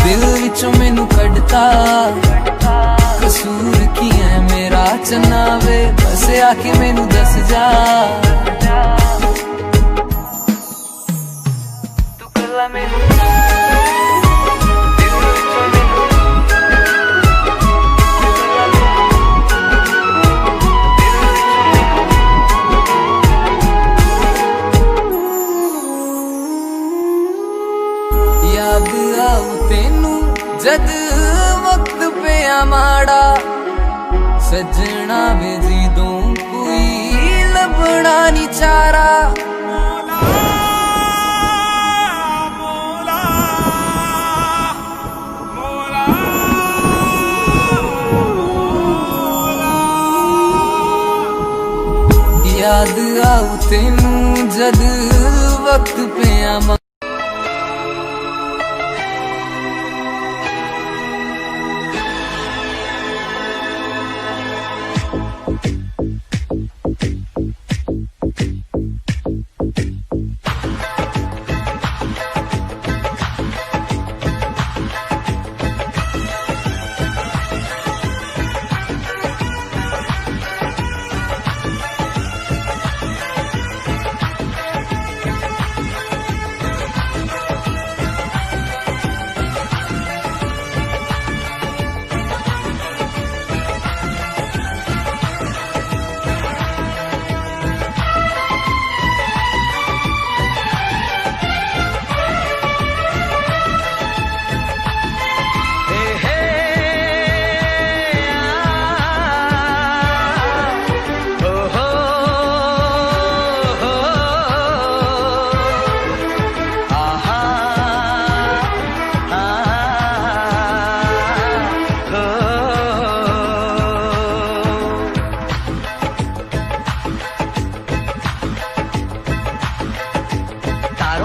दिल विचों मैनू कड़ता कसूर की है मेरा चनावे बस आके मैनू दस जा तू कला मैनू याद आऊ तेनू जद वक्त पे माड़ा सजना वे जीदों कोई लबड़ा नी चारा याद आऊ तेनू जद वक्त पे माड़ा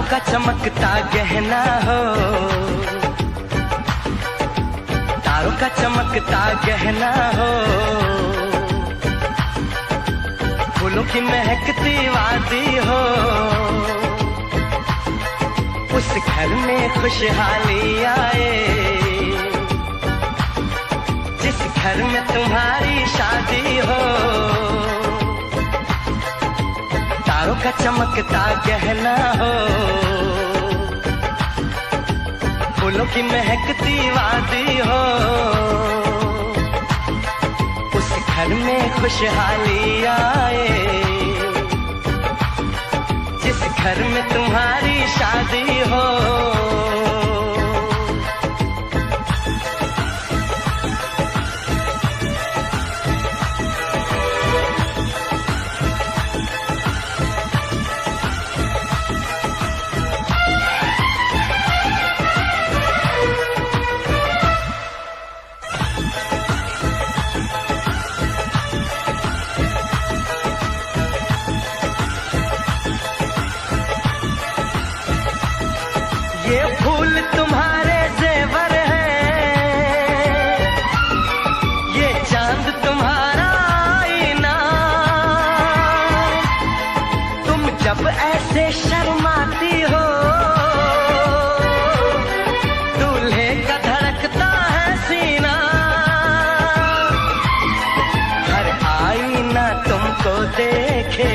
का चमकता गहना हो तारों का चमकता गहना हो फूलों की महकती वादी हो उस घर में खुशहाली आए जिस घर में तुम्हारी शादी हो तारों का चमकता गहना हो फूलों की महकती वादी हो उस घर में खुशहाली आए जिस घर में तुम्हारी शादी हो ये फूल तुम्हारे जेवर है ये चांद तुम्हारा आईना तुम जब ऐसे शर्माती हो दूल्हे का धड़कता है सीना हर आईना तुमको देखे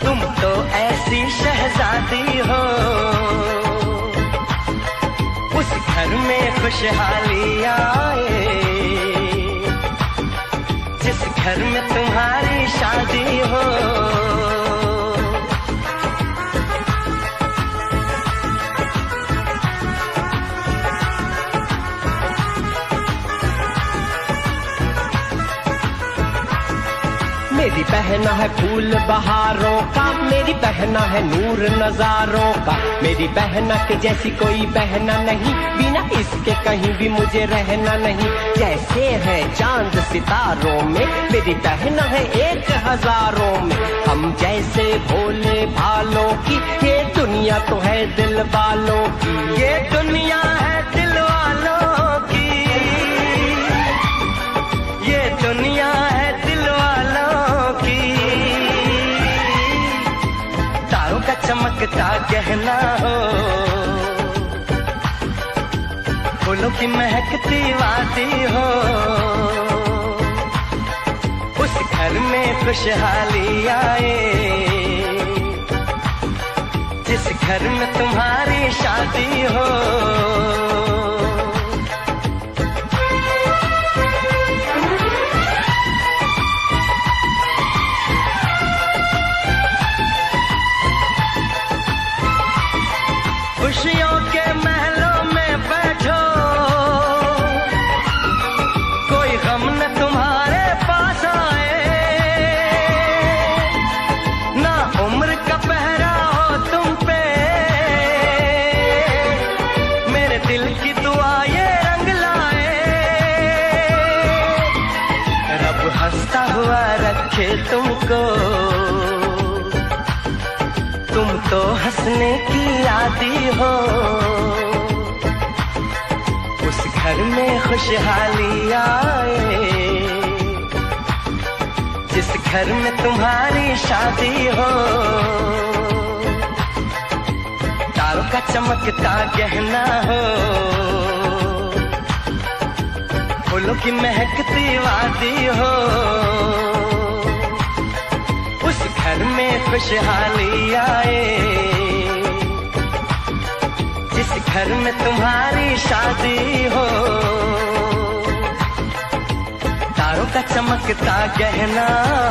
तुम तो ऐसी शहजादी हो उस घर में खुशहाली आए जिस घर में तुम्हारी शादी हो बहना है फूल बहारों का, मेरी बहना है नूर नजारों का। मेरी बहना के जैसी कोई बहना नहीं, बिना इसके कहीं भी मुझे रहना नहीं। जैसे है चांद सितारों में, मेरी बहना है एक हजारों में। हम जैसे भोले भालों की, ये दुनिया तो है दिल वालों की। ये दुनिया है दिल वालों की, ये दुनिया है दिल वालों की। तारों का चमकता गहना हो, फूलों की महकती वादी हो। उस घर में खुशहाली आए, जिस घर में तुम्हारी शादी हो। खुशियों के महलों में बैठो, कोई गम न तुम्हारे पास आए। ना उम्र का पहरा हो तुम पे, मेरे दिल की दुआ ये रंग लाए। रब हंसता हुआ रखे तुमको, तुम तो हंसने की आदी हो। उस घर में खुशहाली आए, जिस घर में तुम्हारी शादी हो। तारों का चमकता गहना हो, फूलों की महकती वादी हो। उस घर में खुशहाली आए, जिस घर में तुम्हारी शादी हो। तारों का चमकता गहना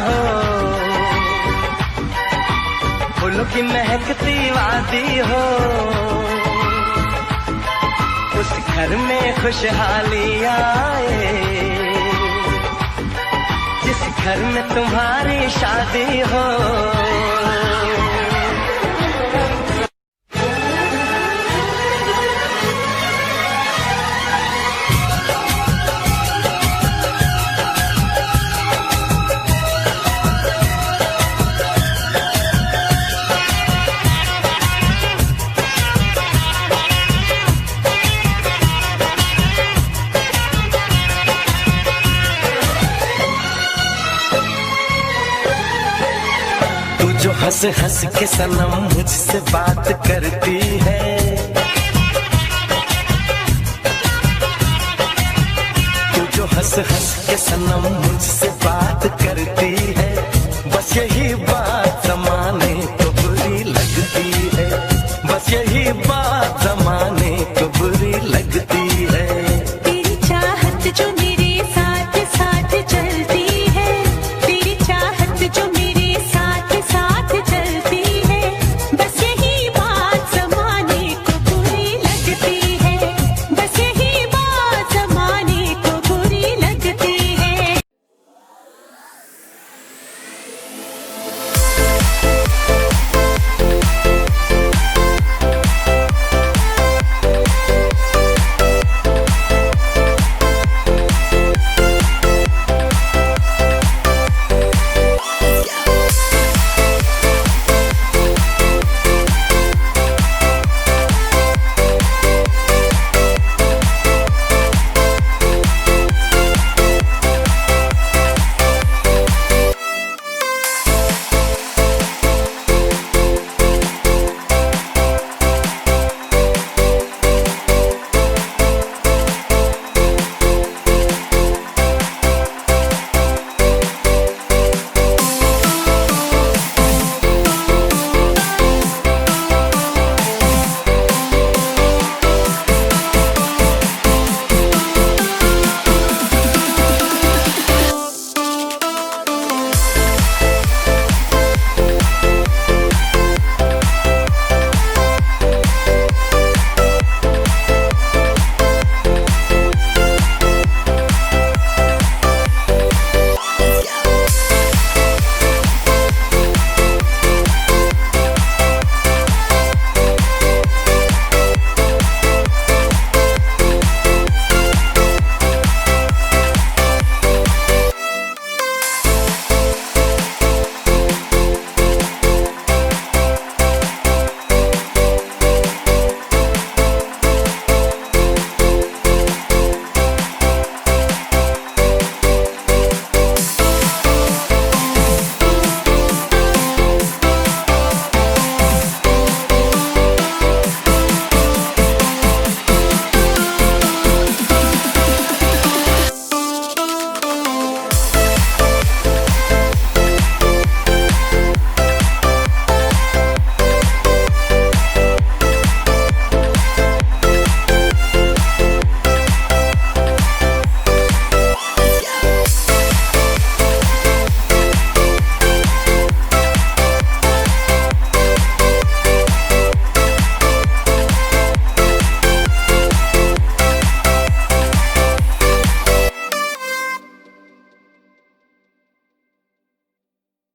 हो, फूलों की महकती वादी हो। उस घर में खुशहाली आए, जिस घर में तुम्हारी शादी हो। जो हंस हंस के सनम मुझसे बात करती है, तू जो हंस हंस के सनम मुझसे बात करती है। बस यही बात